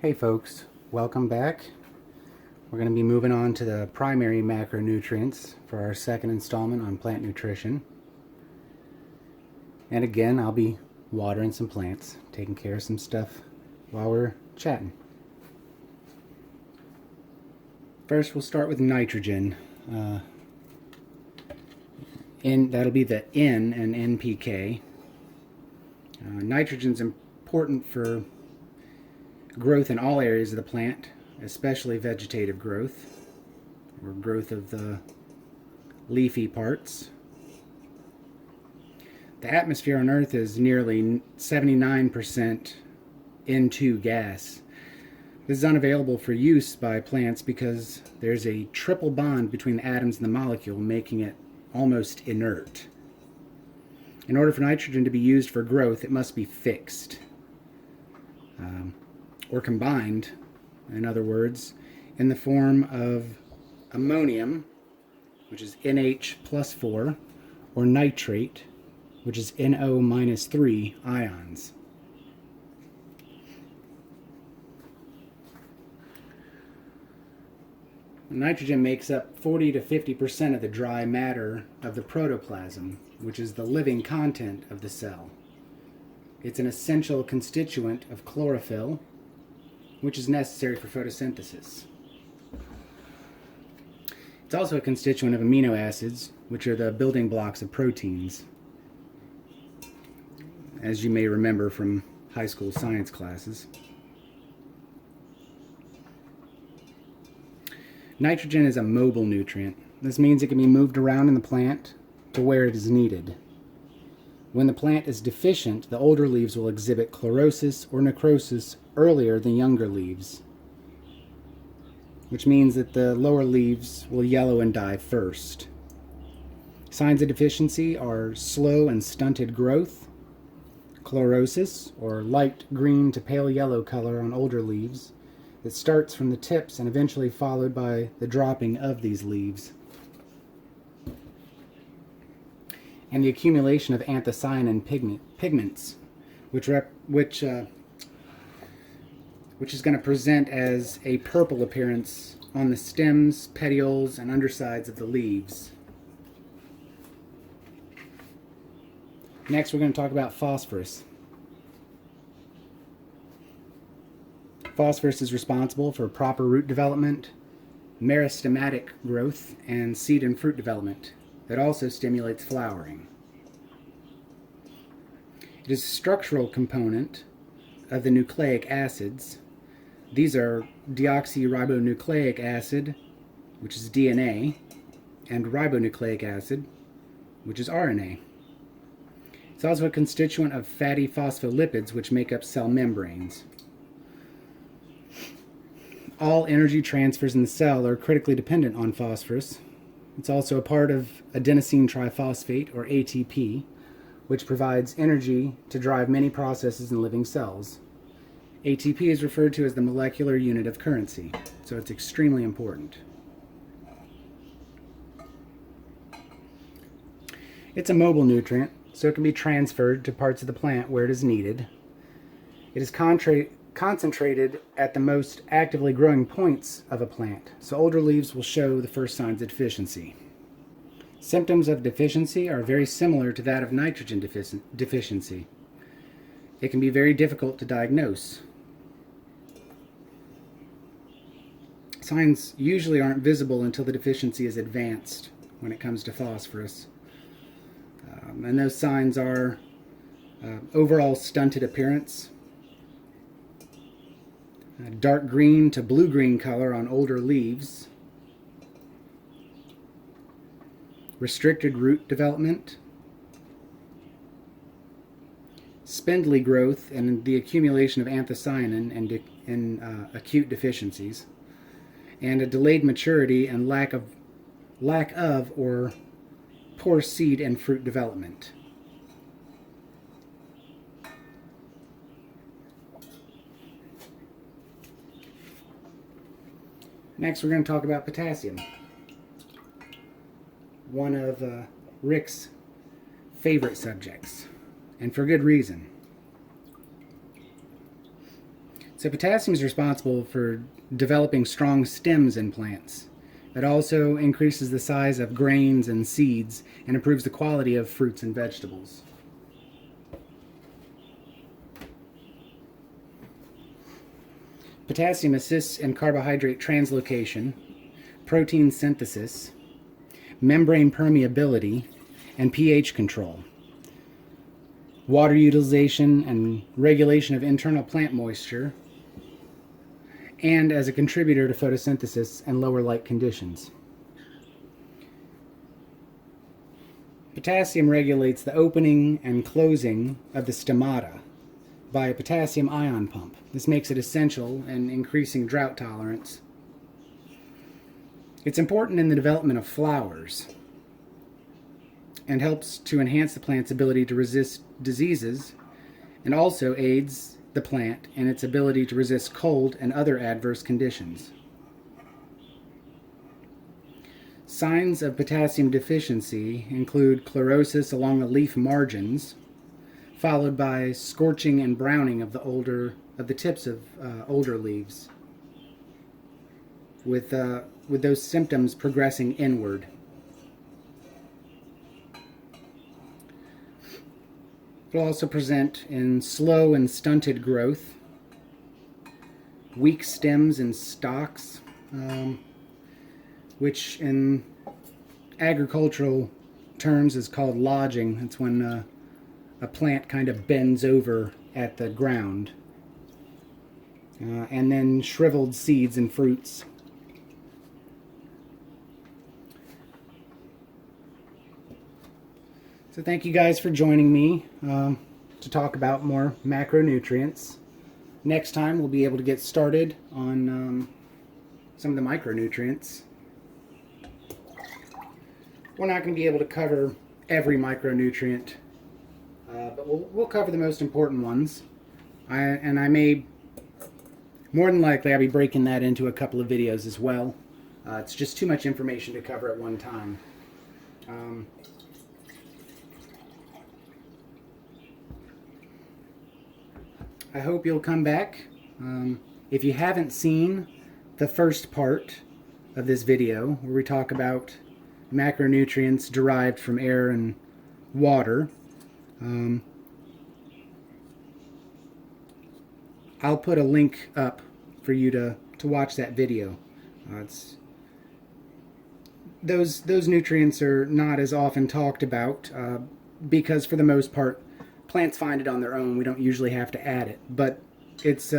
Hey folks, welcome back. We're going to be moving on to the primary macronutrients for our second installment on plant nutrition. And again, I'll be watering some plants, taking care of some stuff while we're chatting. First, we'll start with nitrogen. That'll be the N and NPK. Nitrogen's important for growth in all areas of the plant, especially vegetative growth, or growth of the leafy parts. The atmosphere on Earth is nearly 79% N2 gas. This is unavailable for use by plants because there's a triple bond between the atoms in the molecule, making it almost inert. In order for nitrogen to be used for growth, it must be fixed. Or combined, in other words, in the form of ammonium, which is NH plus 4, or nitrate, which is NO minus 3 ions. Nitrogen makes up 40 to 50% of the dry matter of the protoplasm, which is the living content of the cell. It's an essential constituent of chlorophyll, which is necessary for photosynthesis. It's also a constituent of amino acids, which are the building blocks of proteins, as you may remember from high school science classes. Nitrogen is a mobile nutrient. This means it can be moved around in the plant to where it is needed. When the plant is deficient, the older leaves will exhibit chlorosis or necrosis earlier than younger leaves, which means that the lower leaves will yellow and die first. Signs of deficiency are slow and stunted growth, chlorosis, or light green to pale yellow color on older leaves that starts from the tips and eventually followed by the dropping of these leaves, and the accumulation of anthocyanin pigments, which is going to present as a purple appearance on the stems, petioles, and undersides of the leaves. Next, we're going to talk about phosphorus. Phosphorus is responsible for proper root development, meristematic growth, and seed and fruit development. It also stimulates flowering. It is a structural component of the nucleic acids. These are deoxyribonucleic acid, which is DNA, and ribonucleic acid, which is RNA. It's also a constituent of fatty phospholipids, which make up cell membranes. All energy transfers in the cell are critically dependent on phosphorus. It's also a part of adenosine triphosphate, or ATP, which provides energy to drive many processes in living cells. ATP is referred to as the molecular unit of currency, so it's extremely important. It's a mobile nutrient, so it can be transferred to parts of the plant where it is needed. It is concentrated at the most actively growing points of a plant, so older leaves will show the first signs of deficiency. Symptoms of deficiency are very similar to that of nitrogen deficiency. It can be very difficult to diagnose. Signs usually aren't visible until the deficiency is advanced when it comes to phosphorus. And those signs are overall stunted appearance, dark green to blue-green color on older leaves, restricted root development, spindly growth and the accumulation of anthocyanin in acute deficiencies, and a delayed maturity and lack of or poor seed and fruit development. Next, we're going to talk about potassium, one of Rick's favorite subjects, and for good reason. So potassium is responsible for developing strong stems in plants. It also increases the size of grains and seeds and improves the quality of fruits and vegetables. Potassium assists in carbohydrate translocation, protein synthesis, membrane permeability, and pH control, water utilization and regulation of internal plant moisture, and as a contributor to photosynthesis and lower light conditions. Potassium regulates the opening and closing of the stomata by a potassium ion pump. This makes it essential in increasing drought tolerance. It's important in the development of flowers and helps to enhance the plant's ability to resist diseases, and also aids the plant in its ability to resist cold and other adverse conditions. Signs of potassium deficiency include chlorosis along the leaf margins, followed by scorching and browning of the tips of older leaves, with those symptoms progressing inward. It will also present in slow and stunted growth, weak stems and stalks, which in agricultural terms is called lodging. It's when a plant kind of bends over at the ground. And then shriveled seeds and fruits. So thank you guys for joining me to talk about more macronutrients. Next time we'll be able to get started on some of the micronutrients. We're not going to be able to cover every micronutrient, but we'll cover the most important ones. More than likely I'll be breaking that into a couple of videos as well. It's just too much information to cover at one time. I hope you'll come back. If you haven't seen the first part of this video, where we talk about macronutrients derived from air and water, I'll put a link up for you to watch that video. Those nutrients are not as often talked about because for the most part plants find it on their own. We don't usually have to add it, but it's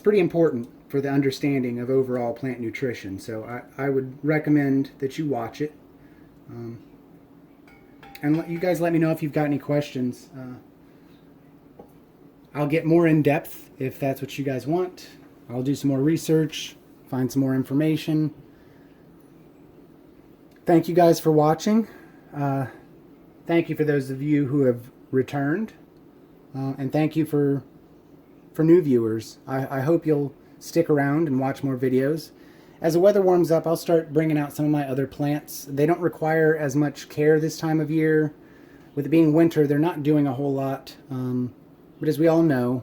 pretty important for the understanding of overall plant nutrition. So I would recommend that you watch it. And you guys let me know if you've got any questions. I'll get more in depth if that's what you guys want. I'll do some more research, find some more information. Thank you guys for watching. Thank you for those of you who have returned. And thank you for new viewers. I hope you'll stick around and watch more videos. As the weather warms up, I'll start bringing out some of my other plants. They don't require as much care this time of year. With it being winter, they're not doing a whole lot. But as we all know,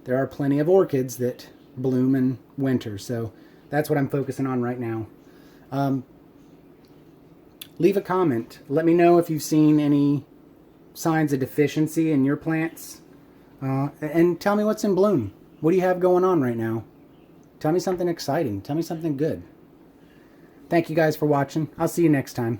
there are plenty of orchids that bloom in winter. So that's what I'm focusing on right now. Leave a comment. Let me know if you've seen any signs of deficiency in your plants. And tell me what's in bloom. What do you have going on right now? Tell me something exciting. Tell me something good. Thank you guys for watching. I'll see you next time.